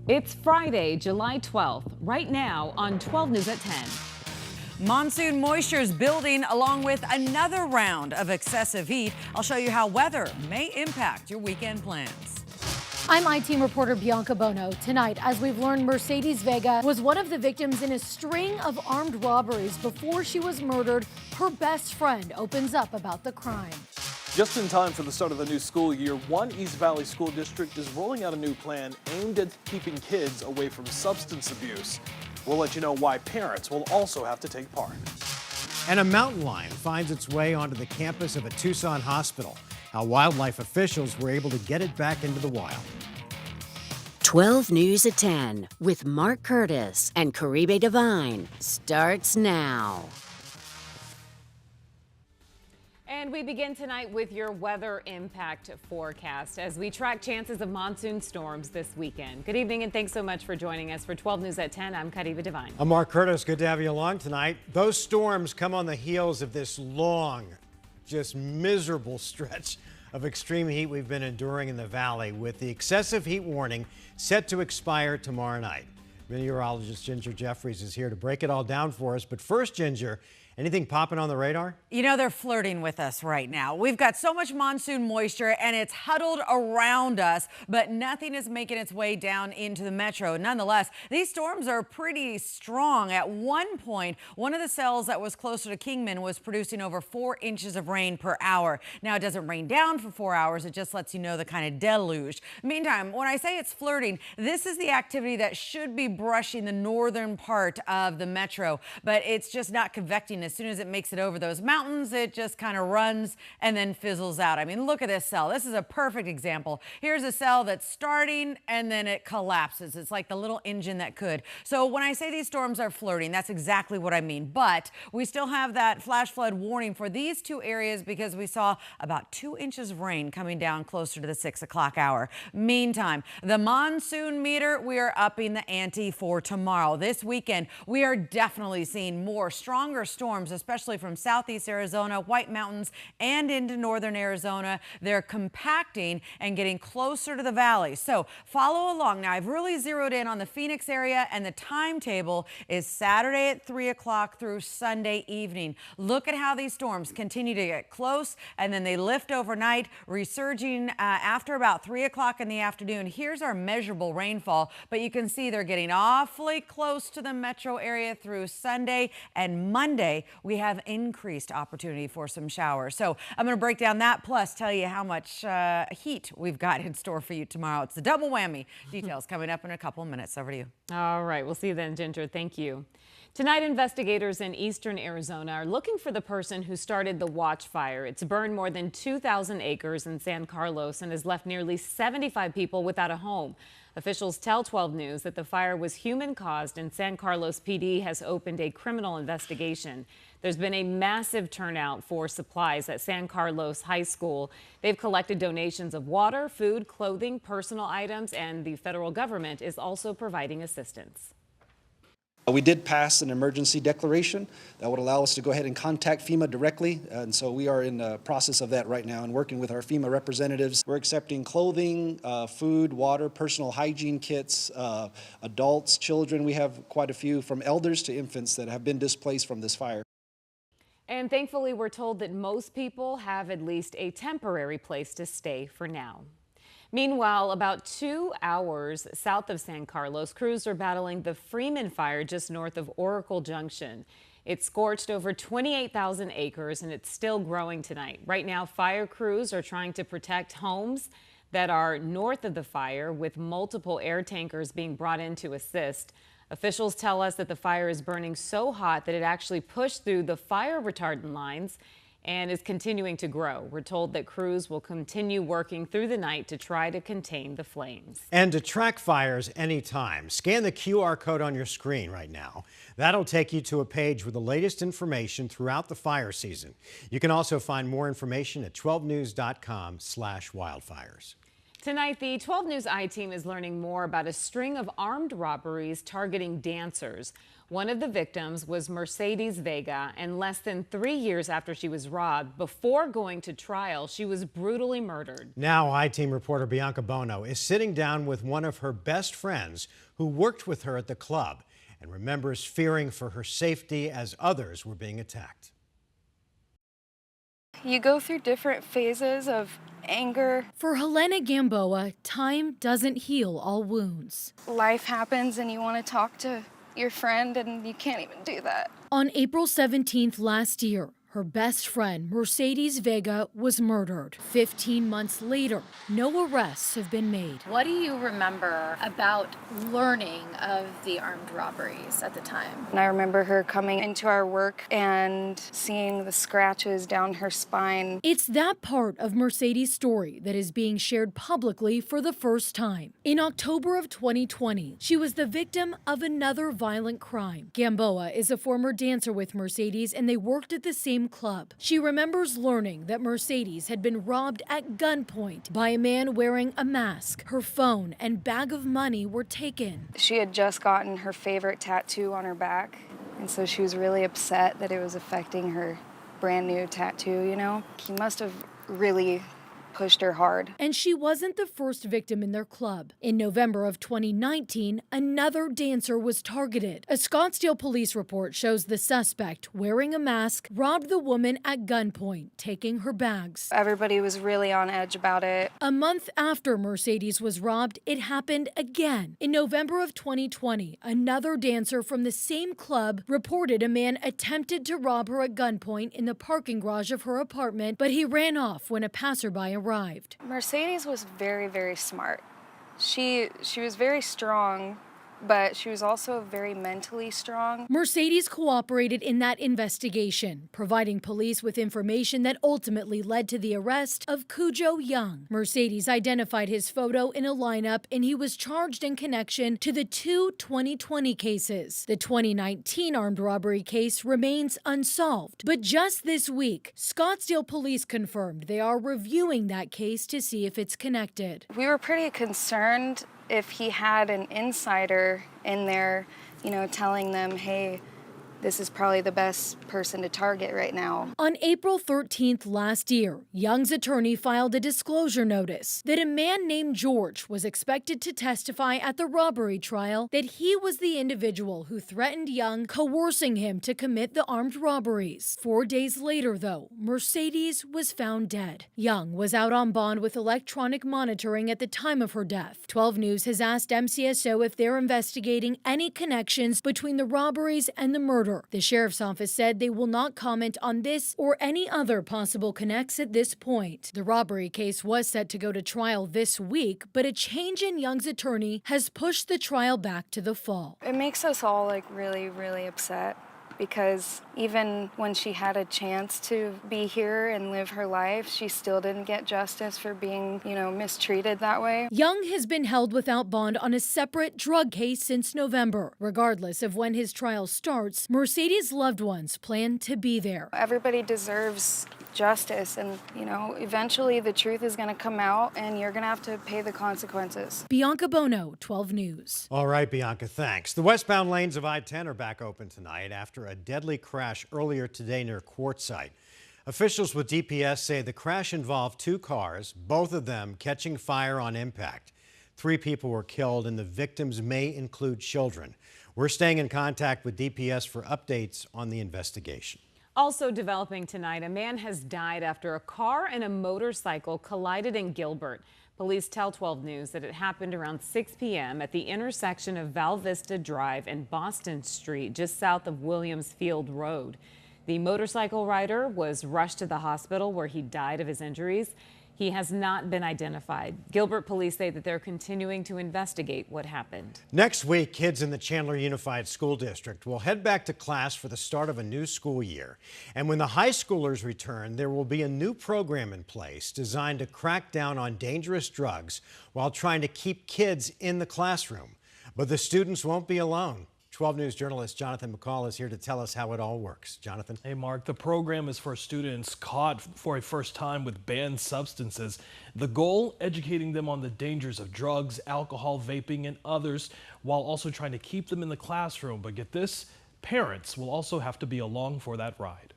It's Friday, July 12th, right now on 12 News at 10. Monsoon moisture is building along with another round of excessive heat. I'll show you how weather may impact your weekend plans. I'm I-Team reporter Bianca Bono. Tonight, as we've learned, Mercedes Vega was one of the victims in a string of armed robberies. Before she was murdered, her best friend opens up about the crime. Just in time for the start of the new school year, one East Valley School District is rolling out a new plan aimed at keeping kids away from substance abuse. We'll let you know why parents will also have to take part. And a mountain lion finds its way onto the campus of a Tucson hospital. How wildlife officials were able to get it back into the wild. 12 News at 10 with Mark Curtis and Caribe Divine starts now. And we begin tonight with your weather impact forecast as we track chances of monsoon storms this weekend. Good evening and thanks so much for joining us for 12 News at 10. I'm Caribe Divine. I'm Mark Curtis. Good to have you along tonight. Those storms come on the heels of this long, just miserable stretch of extreme heat we've been enduring in the valley, with the excessive heat warning set to expire tomorrow night. Meteorologist Ginger Jeffries is here to break it all down for us. But first, Ginger, anything popping on the radar? You know, they're flirting with us right now. We've got so much monsoon moisture and it's huddled around us, but nothing is making its way down into the metro. Nonetheless, these storms are pretty strong. At one point, one of the cells that was closer to Kingman was producing over 4 inches of rain per hour. Now, it doesn't rain down for 4 hours. It just lets you know the kind of deluge. Meantime, when I say it's flirting, this is the activity that should be brushing the northern part of the metro, but it's just not convecting. As soon as it makes it over those mountains, it just kind of runs and then fizzles out. I mean, look at this cell. This is a perfect example. Here's a cell that's starting and then it collapses. It's like the little engine that could. So when I say these storms are flirting, that's exactly what I mean. But we still have that flash flood warning for these two areas because we saw about 2 inches of rain coming down closer to the 6 o'clock hour. Meantime, the monsoon meter, we are upping the ante for tomorrow. This weekend, we are definitely seeing more stronger storms, especially from southeast Arizona, White Mountains, and into northern Arizona. They're compacting and getting closer to the valley. So follow along. Now, I've really zeroed in on the Phoenix area, and the timetable is Saturday at 3 o'clock through Sunday evening. Look at how these storms continue to get close, and then they lift overnight, resurging after about 3 o'clock in the afternoon. Here's our measurable rainfall, but you can see they're getting awfully close to the metro area through Sunday, and Monday we have increased opportunity for some showers. So I'm going to break down that, plus tell you how much heat we've got in store for you tomorrow. It's the double whammy. Details coming up in a couple of minutes. Over to you. All right, we'll see you then, Ginger. Thank you. Tonight, investigators in eastern Arizona are looking for the person who started the wildfire. It's burned more than 2,000 acres in San Carlos and has left nearly 75 people without a home. Officials tell 12 News that the fire was human-caused, and San Carlos PD has opened a criminal investigation. There's been a massive turnout for supplies at San Carlos High School. They've collected donations of water, food, clothing, personal items, and the federal government is also providing assistance. We did pass an emergency declaration that would allow us to go ahead and contact FEMA directly, and so we are in the process of that right now and working with our FEMA representatives. We're accepting clothing, food, water, personal hygiene kits, adults, children. We have quite a few, from elders to infants, that have been displaced from this fire. And thankfully, we're told that most people have at least a temporary place to stay for now. Meanwhile, about 2 hours south of San Carlos, crews are battling the Freeman fire just north of Oracle Junction. It scorched over 28,000 acres and it's still growing tonight. Right now, fire crews are trying to protect homes that are north of the fire, with multiple air tankers being brought in to assist. Officials tell us that the fire is burning so hot that it actually pushed through the fire retardant lines and is continuing to grow. We're told that crews will continue working through the night to try to contain the flames. And to track fires anytime, scan the QR code on your screen right now. That'll take you to a page with the latest information throughout the fire season. You can also find more information at 12news.com/wildfires. Tonight, the 12 News I-Team is learning more about a string of armed robberies targeting dancers. One of the victims was Mercedes Vega, and less than 3 years after she was robbed, before going to trial, she was brutally murdered. Now, I-Team reporter Bianca Bono is sitting down with one of her best friends who worked with her at the club and remembers fearing for her safety as others were being attacked. You go through different phases of anger. For Helena Gamboa, time doesn't heal all wounds. Life happens and you want to talk to your friend and you can't even do that. On April 17th last year, her best friend, Mercedes Vega, was murdered. 15 months later, no arrests have been made. What do you remember about learning of the armed robberies at the time? And I remember her coming into our work and seeing the scratches down her spine. It's that part of Mercedes' story that is being shared publicly for the first time. In October of 2020, she was the victim of another violent crime. Gamboa is a former dancer with Mercedes, and they worked at the same club. She remembers learning that Mercedes had been robbed at gunpoint by a man wearing a mask. Her phone and bag of money were taken. She had just gotten her favorite tattoo on her back, and so she was really upset that it was affecting her brand new tattoo, you know? He must have really pushed her hard. And she wasn't the first victim in their club. In November of 2019, another dancer was targeted. A Scottsdale police report shows the suspect, wearing a mask, robbed the woman at gunpoint, taking her bags. Everybody was really on edge about it. A month after Mercedes was robbed, it happened again. In November of 2020, another dancer from the same club reported a man attempted to rob her at gunpoint in the parking garage of her apartment, but he ran off when a passerby arrived. Mercedes was very, very smart. She was very strong, but she was also very mentally strong. Mercedes cooperated in that investigation, providing police with information that ultimately led to the arrest of Cujo Young. Mercedes identified his photo in a lineup, and he was charged in connection to the two 2020 cases. The 2019 armed robbery case remains unsolved. But just this week, Scottsdale police confirmed they are reviewing that case to see if it's connected. We were pretty concerned if he had an insider in there, you know, telling them, hey, this is probably the best person to target right now. On April 13th last year, Young's attorney filed a disclosure notice that a man named George was expected to testify at the robbery trial, that he was the individual who threatened Young, coercing him to commit the armed robberies. 4 days later, though, Mercedes was found dead. Young was out on bond with electronic monitoring at the time of her death. 12 News has asked MCSO if they're investigating any connections between the robberies and the murder. The sheriff's office said they will not comment on this or any other possible connects at this point. The robbery case was set to go to trial this week, but a change in Young's attorney has pushed the trial back to the fall. It makes us all really, really upset, because even when she had a chance to be here and live her life, she still didn't get justice for being, you know, mistreated that way. Young has been held without bond on a separate drug case since November. Regardless of when his trial starts, Mercedes' loved ones plan to be there. Everybody deserves justice, and, you know, eventually the truth is going to come out and you're going to have to pay the consequences. Bianca Bono, 12 News. All right, Bianca, thanks. The westbound lanes of I-10 are back open tonight after a deadly crash earlier today near Quartzsite. Officials with DPS say the crash involved two cars, both of them catching fire on impact. 3 people were killed, and the victims may include children. We're staying in contact with DPS for updates on the investigation. Also developing tonight, a man has died after a car and a motorcycle collided in Gilbert. Police tell 12 News that it happened around 6 p.m. at the intersection of Val Vista Drive and Boston Street, just south of Williams Field Road. The motorcycle rider was rushed to the hospital where he died of his injuries. He has not been identified. Gilbert police say that they're continuing to investigate what happened. Next week, kids in the Chandler Unified School District will head back to class for the start of a new school year. And when the high schoolers return, there will be a new program in place designed to crack down on dangerous drugs while trying to keep kids in the classroom. But the students won't be alone. 12 News journalist Jonathan McCall is here to tell us how it all works. Jonathan? Hey, Mark, the program is for students caught for a first time with banned substances. The goal, educating them on the dangers of drugs, alcohol, vaping, and others, while also trying to keep them in the classroom. But get this, parents will also have to be along for that ride.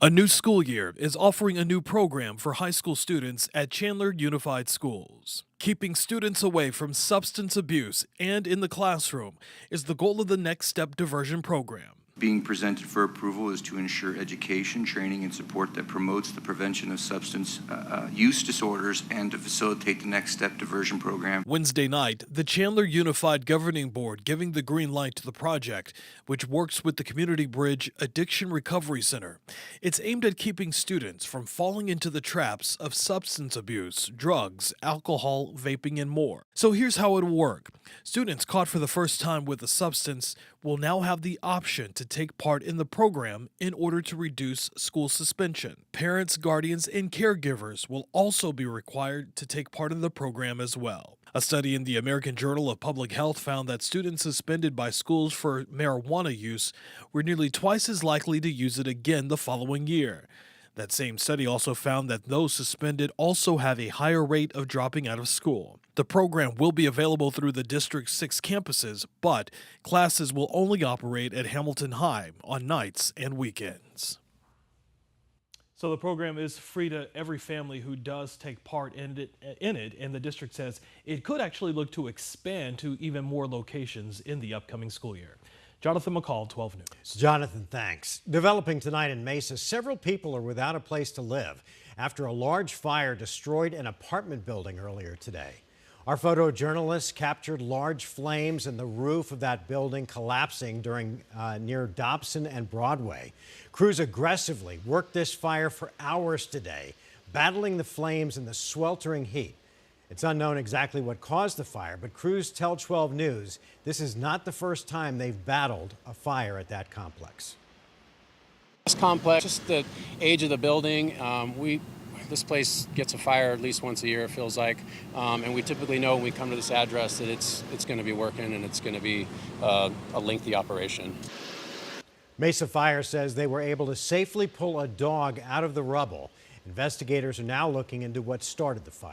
A new school year is offering a new program for high school students at Chandler Unified Schools. Keeping students away from substance abuse and in the classroom is the goal of the Next Step Diversion program. Being presented for approval is to ensure education, training, and support that promotes the prevention of substance use disorders and to facilitate the Next Step Diversion program. Wednesday night, the Chandler Unified Governing Board giving the green light to the project, which works with the Community Bridge Addiction Recovery Center. It's aimed at keeping students from falling into the traps of substance abuse, drugs, alcohol, vaping, and more. So here's how it'll work. Students caught for the first time with a substance will now have the option to take part in the program in order to reduce school suspension. Parents, guardians, and caregivers will also be required to take part in the program as well. A study in the American Journal of Public Health found that students suspended by schools for marijuana use were nearly twice as likely to use it again the following year. That same study also found that those suspended also have a higher rate of dropping out of school. The program will be available through the district's 6 campuses, but classes will only operate at Hamilton High on nights and weekends. So the program is free to every family who does take part in it, and the district says it could actually look to expand to even more locations in the upcoming school year. Jonathan McCall, 12 News. Jonathan, thanks. Developing tonight in Mesa, several people are without a place to live after a large fire destroyed an apartment building earlier today. Our photojournalists captured large flames and the roof of that building collapsing near Dobson and Broadway. Crews aggressively worked this fire for hours today, battling the flames in the sweltering heat. It's unknown exactly what caused the fire, but crews tell 12 News this is not the first time they've battled a fire at that complex. This complex, just the age of the building, this place gets a fire at least once a year, it feels like, and we typically know when we come to this address that it's going to be working and it's going to be a lengthy operation. Mesa Fire says they were able to safely pull a dog out of the rubble. Investigators are now looking into what started the fire.